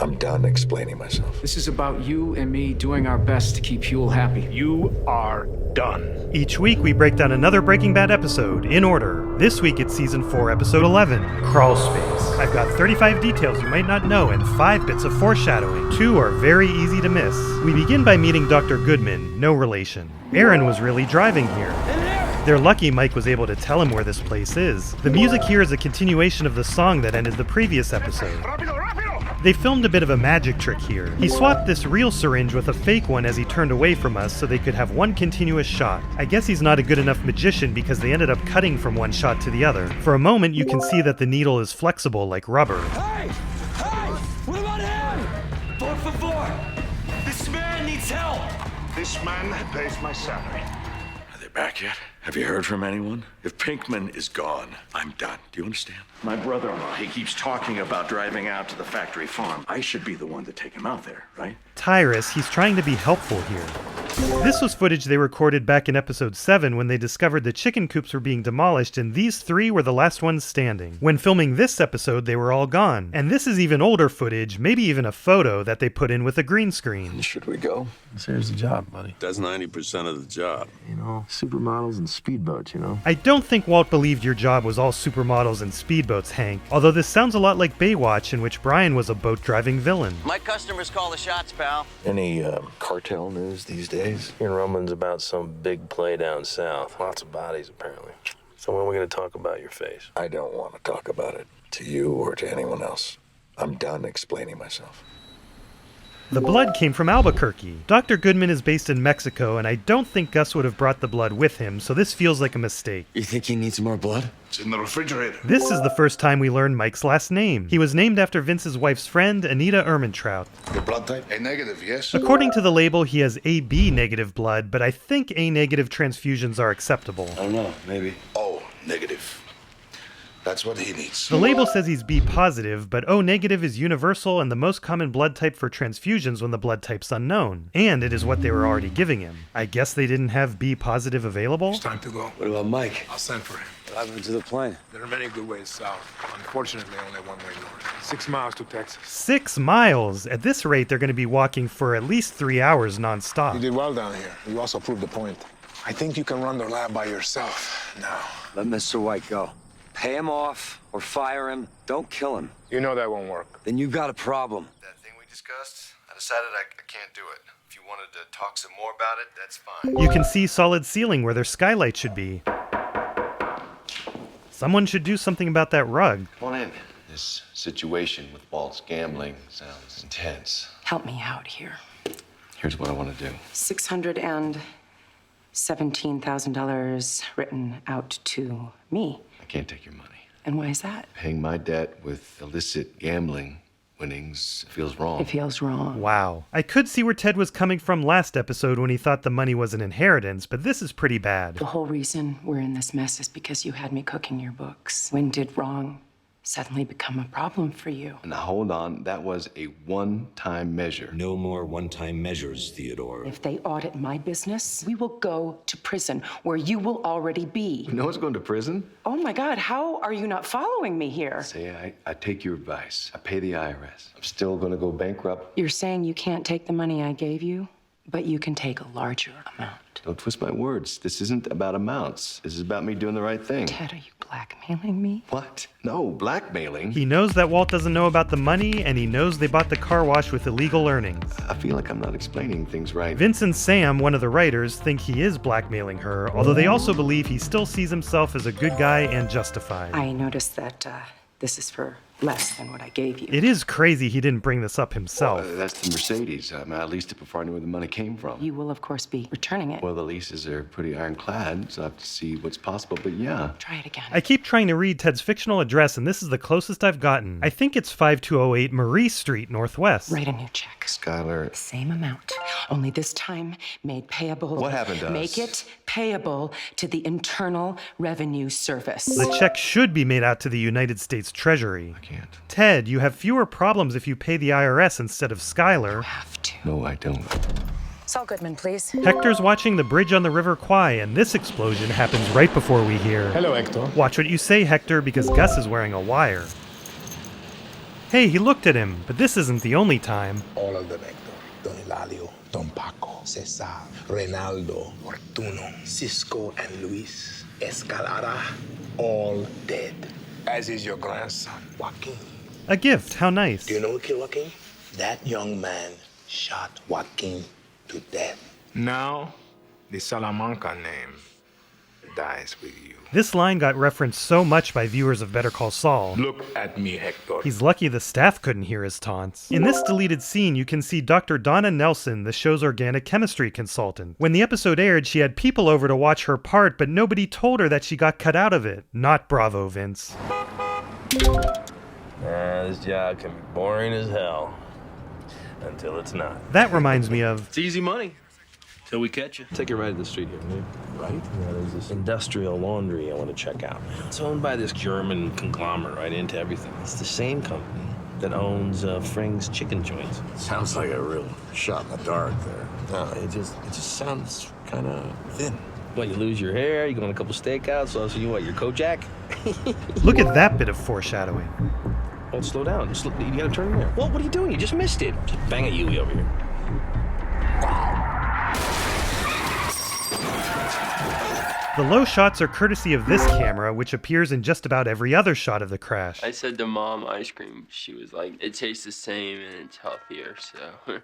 I'm done explaining myself. This is about you and me doing our best to keep Huel happy. You are done. Each week we break down another Breaking Bad episode in order. This week it's Season 4, Episode 11, Crawl Space. I've got 35 details you might not know and 5 bits of foreshadowing. 2 are very easy to miss. We begin by meeting Dr. Goodman, no relation. Aaron was really driving here. They're lucky Mike was able to tell him where this place is. The music here is a continuation of the song that ended the previous episode. They filmed a bit of a magic trick here. He swapped this real syringe with a fake one as he turned away from us so they could have one continuous shot. I guess he's not a good enough magician because they ended up cutting from one shot to the other. For a moment you can see that the needle is flexible like rubber. Hey! Hey! What about him? Por favor! This man needs help! This man pays my salary. Are they back yet? Have you heard from anyone? If Pinkman is gone, I'm done. Do you understand? My brother-in-law, he keeps talking about driving out to the factory farm. I should be the one to take him out there, right? Tyrus, he's trying to be helpful here. This was footage they recorded back in episode 7 when they discovered the chicken coops were being demolished and these 3 were the last ones standing. When filming this episode, they were all gone. And this is even older footage, maybe even a photo that they put in with a green screen. Should we go? Here's the job, buddy. That's 90% of the job. You know, supermodels and speedboats, you know? I don't think Walt believed your job was all supermodels and speedboats, Hank, although this sounds a lot like Baywatch, in which Brian was a boat-driving villain. My customers call the shots, pal. Any cartel news these days? Hearing rumblings about some big play down south. Lots of bodies, apparently. So when are we going to talk about your face? I don't want to talk about it to you or to anyone else. I'm done explaining myself. The blood came from Albuquerque. Dr. Goodman is based in Mexico, and I don't think Gus would have brought the blood with him, so this feels like a mistake. You think he needs more blood? It's in the refrigerator. This is the first time we learn Mike's last name. He was named after Vince's wife's friend, Anita Ermintrout. Your blood type? A negative, yes? According to the label, he has AB negative blood, but I think A negative transfusions are acceptable. I don't know, maybe. O negative. That's what he needs. The label says he's B positive, but O negative is universal and the most common blood type for transfusions when the blood type's unknown. And it is what they were already giving him. I guess they didn't have B positive available? It's time to go. What about Mike? I'll send for him. What happened to the plane? There are many good ways south. Unfortunately, only one way north. 6 miles to Texas. 6 miles! At this rate, they're going to be walking for at least 3 hours You non-stop. did well down here. You also proved the point. I think you can run their lab by yourself now. Let Mr. White go. Pay him off or fire him. Don't kill him. You know that won't work. Then you've got a problem. That thing we discussed, I decided I can't do it. If you wanted to talk some more about it, that's fine. You can see solid ceiling where their skylight should be. Someone should do something about that rug. Come on in. This situation with Walt's gambling sounds intense. Help me out here. Here's what I want to do. $617,000 written out to me. I can't take your money. And why is that? Paying my debt with illicit gambling winnings feels wrong. It feels wrong. Wow. I could see where Ted was coming from last episode when he thought the money was an inheritance, but this is pretty bad. The whole reason we're in this mess is because you had me cooking your books. When did wrong suddenly become a problem for you? Now hold on, that was a one-time measure. No more one-time measures, Theodore. If they audit my business, we will go to prison, where you will already be. No one's going to prison. Oh my God, how are you not following me here? Say, I take your advice. I pay the IRS. I'm still going to go bankrupt. You're saying you can't take the money I gave you, but you can take a larger amount. Don't twist my words. This isn't about amounts. This is about me doing the right thing. Ted, are you blackmailing me? What? No, blackmailing. He knows that Walt doesn't know about the money, and he knows they bought the car wash with illegal earnings. I feel like I'm not explaining things right. Vince and Sam, one of the writers, think he is blackmailing her, although they also believe he still sees himself as a good guy and justified. I noticed that this is for less than what I gave you. It is crazy he didn't bring this up himself. Well, that's the Mercedes. I leased it before I knew where the money came from. You will, of course, be returning it. Well, the leases are pretty ironclad, so I have to see what's possible, but yeah. Try it again. I keep trying to read Ted's fictional address, and this is the closest I've gotten. I think it's 5208 Marie Street, Northwest. Write a new check. Skylar. Same amount, only this time made payable. What happened to us? Make it payable to the Internal Revenue Service. The check should be made out to the United States Treasury. I can't. Ted, you have fewer problems if you pay the IRS instead of Skylar. You have to. No, I don't. Saul Goodman, please. Hector's watching the bridge on the River Kwai, and this explosion happens right before we hear. Hello, Hector. Watch what you say, Hector, because Gus is wearing a wire. Hey, he looked at him, but this isn't the only time. All of them, Hector. Don Hilario, Don Paco, Cesar, Reynaldo, Fortuno, Cisco, and Luis Escalada, all dead. As is your grandson, Joaquin. A gift, how nice. Do you know who killed Joaquin? That young man shot Joaquin to death. Now, the Salamanca name dies with you. This line got referenced so much by viewers of Better Call Saul. Look at me, Hector. He's lucky the staff couldn't hear his taunts. In this deleted scene, you can see Dr. Donna Nelson, the show's organic chemistry consultant. When the episode aired, she had people over to watch her part, but nobody told her that she got cut out of it. Not bravo, Vince. This job can be boring as hell. Until it's not. That reminds me of... It's easy money. Till we catch you. Take it right to the street here, man. Right? Yeah, there's this industrial laundry I want to check out. It's owned by this German conglomerate, right, into everything. It's the same company that owns Frang's chicken joints. Sounds like a real shot in the dark there. No, it just sounds kind of thin. What, you lose your hair, you go on a couple stakeouts, so you what, you're Kojak? Look at that bit of foreshadowing. Oh, slow down. You gotta turn in there. Well, what are you doing? You just missed it. Just bang at Yui over here. The low shots are courtesy of this camera, which appears in just about every other shot of the crash. I said to Mom ice cream. She was like, it tastes the same and it's healthier, so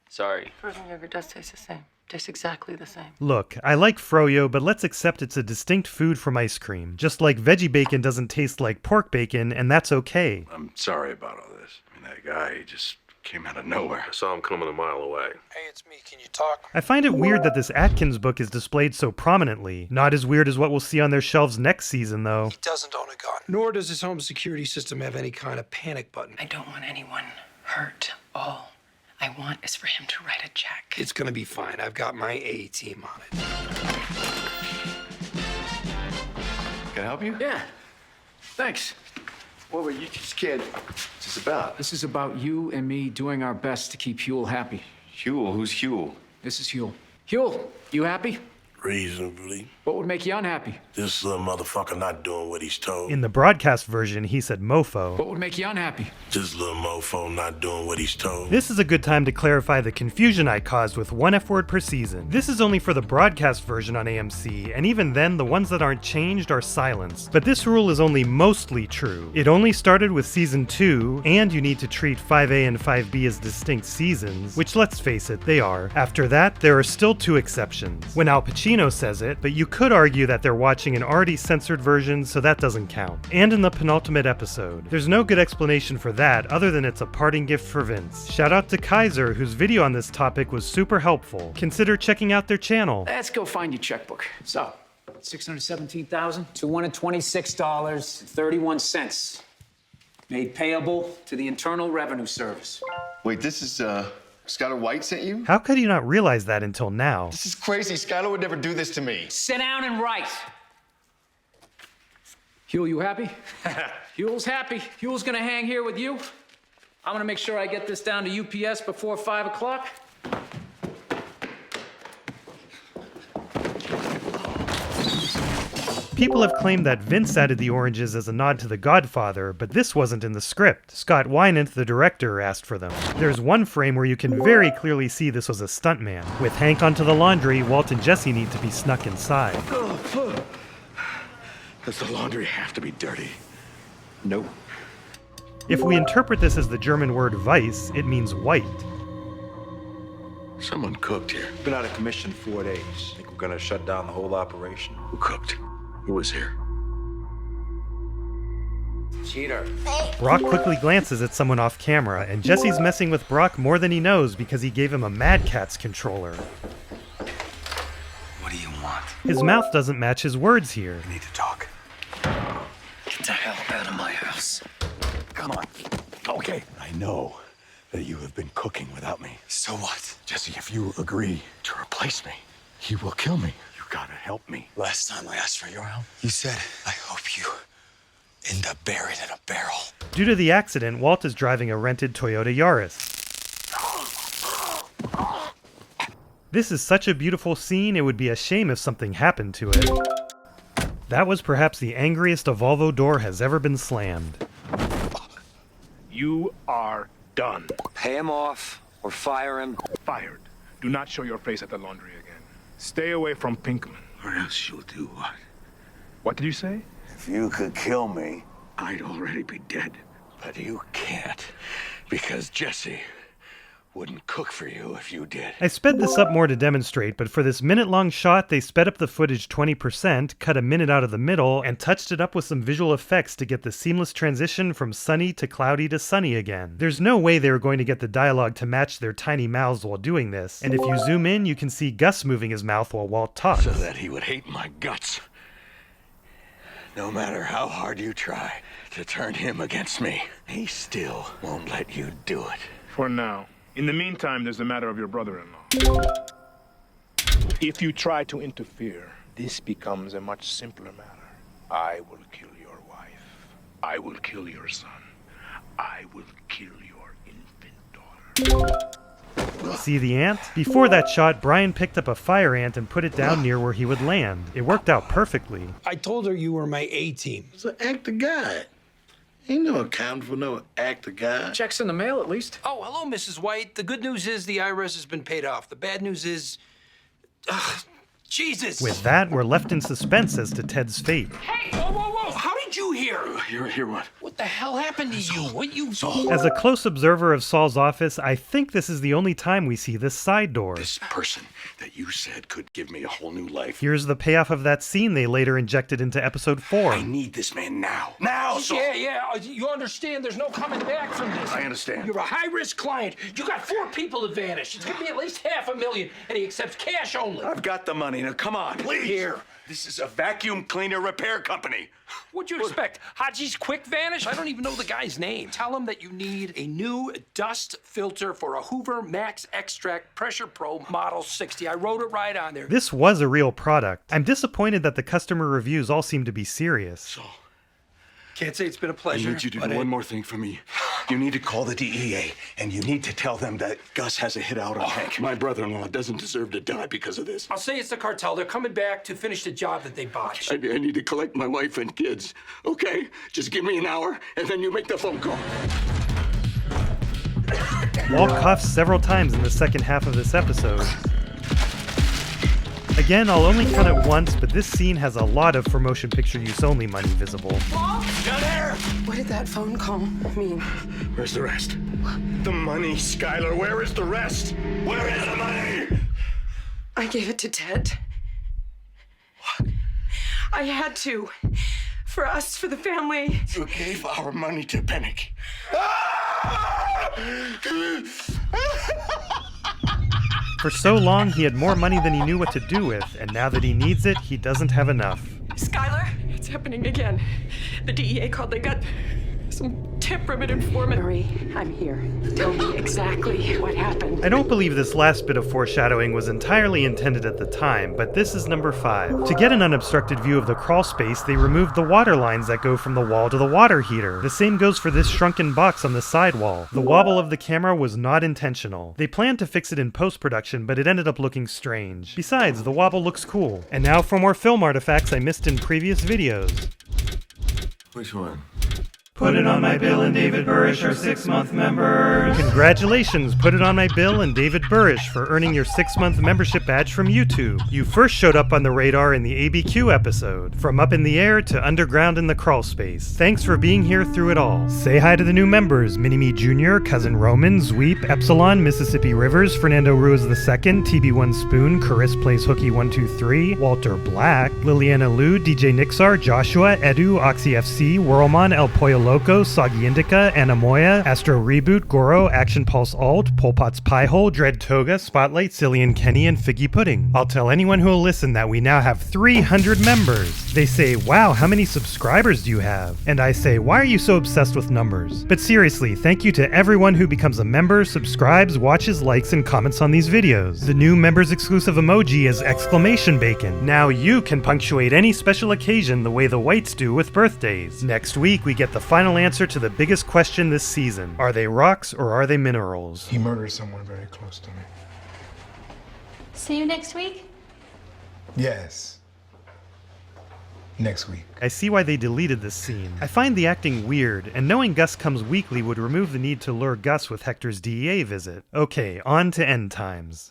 sorry. Frozen yogurt does taste the same. Tastes exactly the same. Look, I like froyo, but let's accept it's a distinct food from ice cream. Just like veggie bacon doesn't taste like pork bacon, and that's okay. I'm sorry about all this. I mean, that guy, he just came out of nowhere. I saw him coming a mile away. Hey, it's me. Can you talk? I find it weird that this Atkins book is displayed so prominently. Not as weird as what we'll see on their shelves next season, though. He doesn't own a gun. Nor does his home security system have any kind of panic button. I don't want anyone hurt. All I want is for him to write a check. It's gonna be fine. I've got my A team on it. Can I help you? Yeah. Thanks. What were you scared? What's this about? This is about you and me doing our best to keep Huel happy. Huel? Who's Huel? This is Huel. Huel, you happy? Reasonably. What would make you unhappy? This little motherfucker not doing what he's told. In the broadcast version, he said mofo. What would make you unhappy? This little mofo not doing what he's told. This is a good time to clarify the confusion I caused with one F-word per season. This is only for the broadcast version on AMC, and even then, the ones that aren't changed are silenced. But this rule is only mostly true. It only started with season 2, and you need to treat 5A and 5B as distinct seasons, which let's face it, they are. After that, there are still 2 exceptions. When Al Pacino says it, but you could argue that they're watching an already censored version, so that doesn't count. And in the penultimate episode. There's no good explanation for that other than it's a parting gift for Vince. Shout out to Kaiser, whose video on this topic was super helpful. Consider checking out their channel. Let's go find your checkbook. So, $617,226.31. Made payable to the Internal Revenue Service. Wait, this is, Skylar White sent you? How could you not realize that until now? This is crazy. Skylar would never do this to me. Sit down and write. Huel, you happy? Huel's happy. Huel's gonna hang here with you. I'm gonna make sure I get this down to UPS before 5 o'clock. People have claimed that Vince added the oranges as a nod to The Godfather, but this wasn't in the script. Scott Wynant, the director, asked for them. There's one frame where you can very clearly see this was a stuntman. With Hank onto the laundry, Walt and Jesse need to be snuck inside. Does the laundry have to be dirty? Nope. If we interpret this as the German word Weiss, it means white. Someone cooked here. Been out of commission 4 days. Think we're gonna shut down the whole operation? Who cooked? Who was here? Cheater. Brock quickly glances at someone off camera, and Jesse's messing with Brock more than he knows because he gave him a Mad Catz controller. What do you want? His mouth doesn't match his words here. We need to talk. Get the hell out of my house. Come on. Okay. I know that you have been cooking without me. So what? Jesse, if you agree to replace me, he will kill me. You gotta help me. Last time I asked for your help, you said, I hope you end up buried in a barrel. Due to the accident, Walt is driving a rented Toyota Yaris. This is such a beautiful scene, it would be a shame if something happened to it. That was perhaps the angriest a Volvo door has ever been slammed. You are done. Pay him off or fire him. Fired. Do not show your face at the laundry again. Stay away from Pinkman. Or else you'll do what? What did you say? If you could kill me, I'd already be dead. But you can't, because Jesse wouldn't cook for you if you did. I sped this up more to demonstrate, but for this minute-long shot, they sped up the footage 20%, cut a minute out of the middle, and touched it up with some visual effects to get the seamless transition from sunny to cloudy to sunny again. There's no way they were going to get the dialogue to match their tiny mouths while doing this, and if you zoom in, you can see Gus moving his mouth while Walt talks. So that he would hate my guts. No matter how hard you try to turn him against me, he still won't let you do it. For now. In the meantime, there's the matter of your brother-in-law. If you try to interfere, this becomes a much simpler matter. I will kill your wife. I will kill your son. I will kill your infant daughter. See the ant? Before that shot, Brian picked up a fire ant and put it down near where he would land. It worked out perfectly. I told her you were my A-team. It's an act of God. Ain't no accounting for no act of God. Checks in the mail, at least. Oh, hello, Mrs. White. The good news is the IRS has been paid off. The bad news is... Jesus! With that, we're left in suspense as to Ted's fate. Hey! Whoa, whoa, whoa! How did you hear? Hear what? What the hell happened to you? What you... As a close observer of Saul's office, I think this is the only time we see this side door. This person that you said could give me a whole new life. Here's the payoff of that scene they later injected into episode 4. I need this man now. Now, Saul! Yeah, you understand there's no coming back from this. I understand. You're a high-risk client. You got 4 people to vanish. It's gonna be at least $500,000, and he accepts cash only. I've got the money. Now, come on, please. Here. This is a vacuum cleaner repair company. What'd you expect? Haji's quick vanish? I don't even know the guy's name. Tell him that you need a new dust filter for a Hoover Max Extract Pressure Pro Model 60. I wrote it right on there. This was a real product. I'm disappointed that the customer reviews all seem to be serious. Saul. Can't say it's been a pleasure. I need you to do one more thing for me. You need to call the DEA, and you need to tell them that Gus has a hit out on Hank. My brother-in-law doesn't deserve to die because of this. I'll say it's the cartel. They're coming back to finish the job that they botched. I need to collect my wife and kids. Okay? Just give me an hour, and then you make the phone call. Walt coughs several times in the second half of this episode. Again, I'll only count it once, but this scene has a lot of for motion picture use only money visible. Down there! What did that phone call mean? Where's the rest? The money, Skylar. Where is the rest? Where is the money? I gave it to Ted. What? I had to. For us, for the family. You gave our money to Pennick. For so long, he had more money than he knew what to do with, and now that he needs it, he doesn't have enough. Skylar, it's happening again. The DEA called. They got some tip from an informant. Marie, I'm here. Tell me exactly what happened. I don't believe this last bit of foreshadowing was entirely intended at the time, but this is number 5. To get an unobstructed view of the crawl space, they removed the water lines that go from the wall to the water heater. The same goes for this shrunken box on the side wall. The wobble of the camera was not intentional. They planned to fix it in post-production, but it ended up looking strange. Besides, the wobble looks cool. And now for more film artifacts I missed in previous videos. Which one? Put it on my bill and David Burrish are 6-month members. Congratulations, Put It On My Bill and David Burrish for earning your 6-month membership badge from YouTube. You first showed up on the radar in the ABQ episode, From Up in the Air to Underground in the Crawl Space. Thanks for being here through it all. Say hi to the new members, Mini-Me Jr., Cousin Roman, Zweep, Epsilon, Mississippi Rivers, Fernando Ruiz II, TB1 Spoon, Chris Plays Hooky 123, Walter Black, Liliana Liu, DJ Nixar, Joshua, Edu, OxyFC, Whirlman, El Pollo Loco, Soggy Indica, Anamoya, Astro Reboot, Goro, Action Pulse Alt, Polpot's Piehole, Dread Toga, Spotlight, Cillian Kenny, and Figgy Pudding. I'll tell anyone who will listen that we now have 300 members. They say, wow, how many subscribers do you have? And I say, why are you so obsessed with numbers? But seriously, thank you to everyone who becomes a member, subscribes, watches, likes, and comments on these videos. The new members exclusive emoji is exclamation bacon. Now you can punctuate any special occasion the way the whites do with birthdays. Next week, we get the final answer to the biggest question this season. Are they rocks or are they minerals? He murdered someone very close to me. See you next week? Yes. next week. I see why they deleted this scene. I find the acting weird, and knowing Gus comes weekly would remove the need to lure Gus with Hector's DEA visit. Okay, on to End Times.